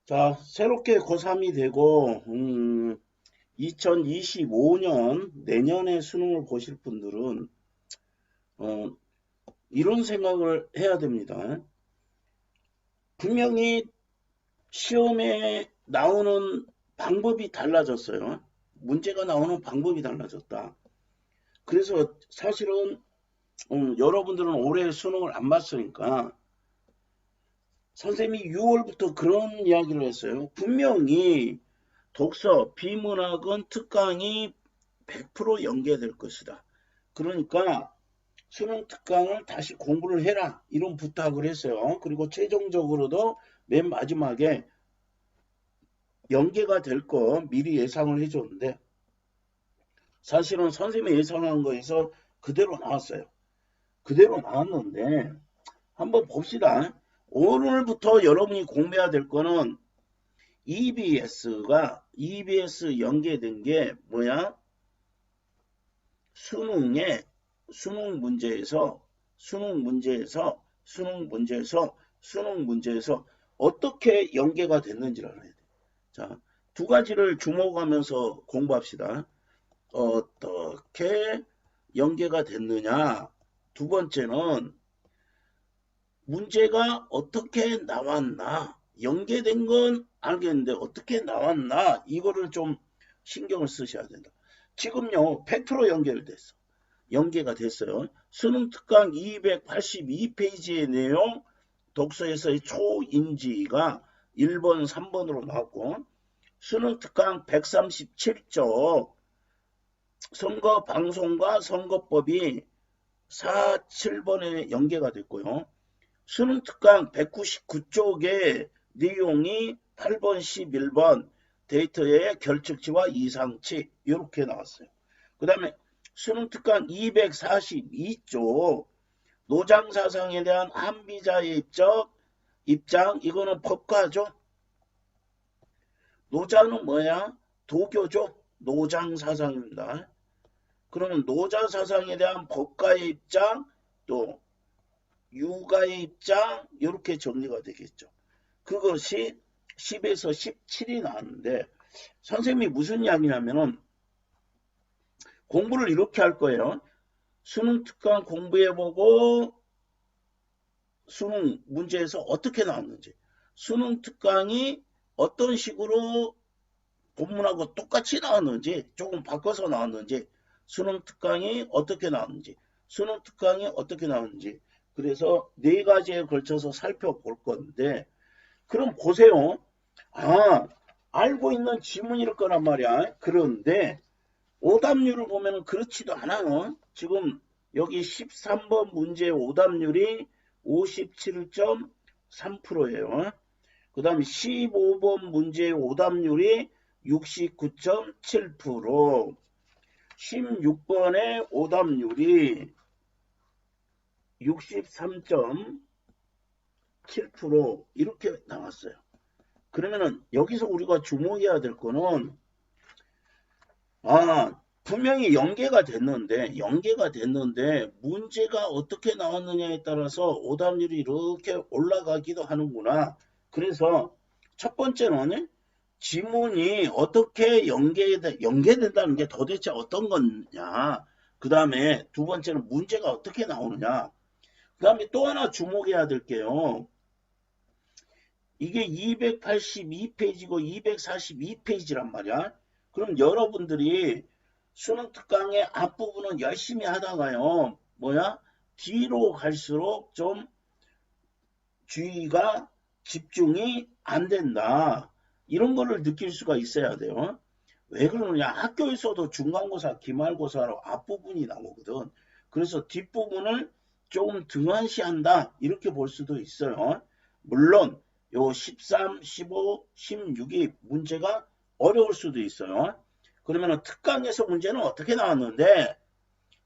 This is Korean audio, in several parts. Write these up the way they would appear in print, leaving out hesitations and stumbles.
자, 새롭게 고3이 되고, 2025년 내년에 수능을 보실 분들은, 어, 이런 생각을 해야 됩니다. 분명히 시험에 나오는 방법이 달라졌어요. 문제가 나오는 방법이 달라졌다. 그래서 사실은, 여러분들은 올해 수능을 안 봤으니까, 선생님이 6월부터 그런 이야기를 했어요. 분명히 독서, 비문학은 특강이 100% 연계될 것이다. 그러니까 수능 특강을 다시 공부를 해라. 이런 부탁을 했어요. 그리고 최종적으로도 맨 마지막에 연계가 될 거 미리 예상을 해줬는데 사실은 선생님이 예상한 거에서 그대로 나왔어요. 그대로 나왔는데 한번 봅시다. 오늘부터 여러분이 공부해야 될 거는 EBS 연계된 게 뭐야? 수능에 수능 문제에서 어떻게 연계가 됐는지를 알아야 돼. 자, 두 가지를 주목하면서 공부합시다. 어떻게 연계가 됐느냐? 두 번째는 문제가 어떻게 나왔나? 연계된 건 알겠는데 어떻게 나왔나? 이거를 좀 신경을 쓰셔야 된다. 지금요, 100% 연결됐어. 연계가 됐어요. 수능 특강 282페이지의 내용, 독서에서의 초인지가 1번, 3번으로 나왔고, 수능 특강 137쪽, 선거 방송과 선거법이 4, 7번에 연계가 됐고요. 수능 특강 199쪽의 내용이 8번, 11번 데이터의 결측치와 이상치 이렇게 나왔어요. 그 다음에 수능 특강 242쪽 노장사상에 대한 한비자의 입장 이거는 법과죠. 노자는 뭐야? 도교죠. 노장사상입니다. 그러면 노자사상에 대한 법과의 입장 또 유가의 입장 이렇게 정리가 되겠죠. 그것이 10에서 17이 나왔는데 선생님이 무슨 이야기냐면은 공부를 이렇게 할 거예요. 수능 특강 공부해보고 수능 문제에서 어떻게 나왔는지 수능 특강이 어떤 식으로 본문하고 똑같이 나왔는지 조금 바꿔서 나왔는지 수능 특강이 어떻게 나왔는지 수능 특강이 어떻게 나왔는지 그래서 네 가지에 걸쳐서 살펴볼 건데 그럼 보세요. 아, 알고 있는 지문일 거란 말이야. 그런데 오답률을 보면 그렇지도 않아요. 지금 여기 13번 문제의 오답률이 57.3%예요. 그 다음에 15번 문제의 오답률이 69.7%, 16번의 오답률이 63.7% 이렇게 나왔어요. 그러면은 여기서 우리가 주목해야 될 거는 분명히 연계가 됐는데 문제가 어떻게 나왔느냐에 따라서 오답률이 이렇게 올라가기도 하는구나. 그래서 첫 번째는 지문이 어떻게 연계된다는 게 도대체 어떤 거냐. 그 다음에 두 번째는 문제가 어떻게 나오느냐. 그 다음에 또 하나 주목해야 될 게요. 이게 282페이지고 242페이지란 말이야. 그럼 여러분들이 수능 특강의 앞부분은 열심히 하다가요. 뒤로 갈수록 좀 주의가 집중이 안 된다. 이런 거를 느낄 수가 있어야 돼요. 왜 그러느냐? 학교에서도 중간고사, 기말고사로 앞부분이 나오거든. 그래서 뒷부분을 조금 등한시한다. 이렇게 볼 수도 있어요. 물론 요 13, 15, 16이 문제가 어려울 수도 있어요. 그러면 특강에서 문제는 어떻게 나왔는데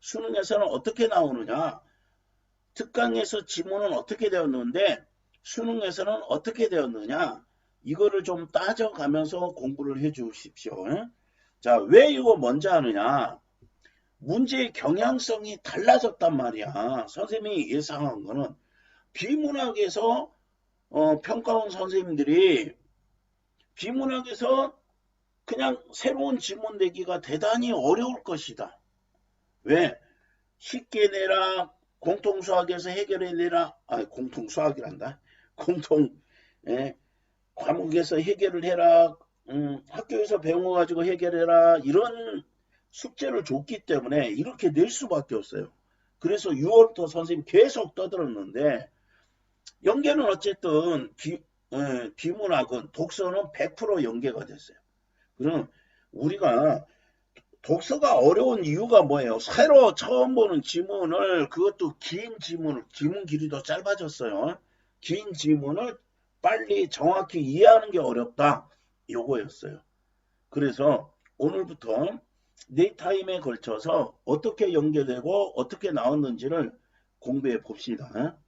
수능에서는 어떻게 나오느냐? 특강에서 지문은 어떻게 되었는데 수능에서는 어떻게 되었느냐? 이거를 좀 따져가면서 공부를 해 주십시오. 자, 왜 이거 먼저 하느냐? 문제의 경향성이 달라졌단 말이야. 선생님이 예상한 거는 비문학에서 평가원 선생님들이 비문학에서 그냥 새로운 지문 내기가 대단히 어려울 것이다. 왜? 쉽게 내라, 공통수학에서 해결해내라, 공통수학이란다. 공통, 예, 과목에서 해결을 해라, 학교에서 배워가지고 해결해라, 이런 숙제를 줬기 때문에 이렇게 낼 수밖에 없어요. 그래서 6월부터 선생님 계속 떠들었는데, 연계는 어쨌든 비문학은 독서는 100% 연계가 됐어요. 그럼 우리가 독서가 어려운 이유가 뭐예요? 새로 처음 보는 지문을, 그것도 긴 지문을, 지문 길이도 짧아졌어요. 긴 지문을 빨리 정확히 이해하는 게 어렵다. 요거였어요. 그래서 오늘부터 4타임에 걸쳐서 어떻게 연계되고 어떻게 나왔는지를 공부해 봅시다.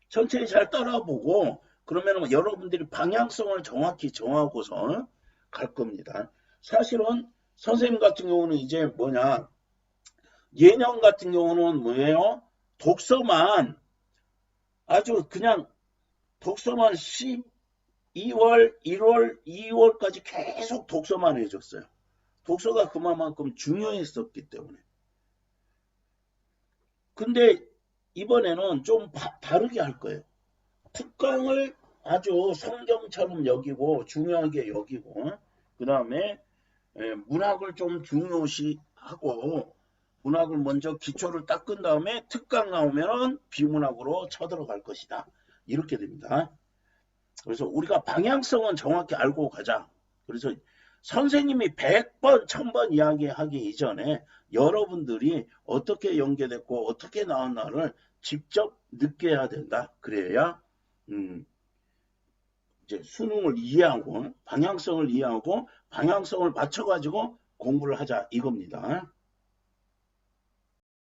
천천히 잘 따라보고 그러면 여러분들이 방향성을 정확히 정하고서 갈 겁니다. 사실은 선생님 같은 경우는 이제 뭐냐, 예년 같은 경우는 뭐예요? 독서만 아주 그냥 독서만 12월, 1월, 2월까지 계속 독서만 해줬어요. 독서가 그만큼 중요했었기 때문에. 근데 이번에는 좀 다르게 할 거예요. 특강을 아주 성경처럼 여기고 중요하게 여기고 그 다음에 문학을 좀 중요시하고 문학을 먼저 기초를 닦은 다음에 특강 나오면은 비문학으로 쳐들어갈 것이다. 이렇게 됩니다. 그래서 우리가 방향성은 정확히 알고 가자. 그래서 선생님이 100번, 1000번 이야기하기 이전에 여러분들이 어떻게 연계됐고 어떻게 나왔나를 직접 느껴야 된다. 그래야 이제 수능을 이해하고 방향성을 이해하고 방향성을 맞춰가지고 공부를 하자 이겁니다.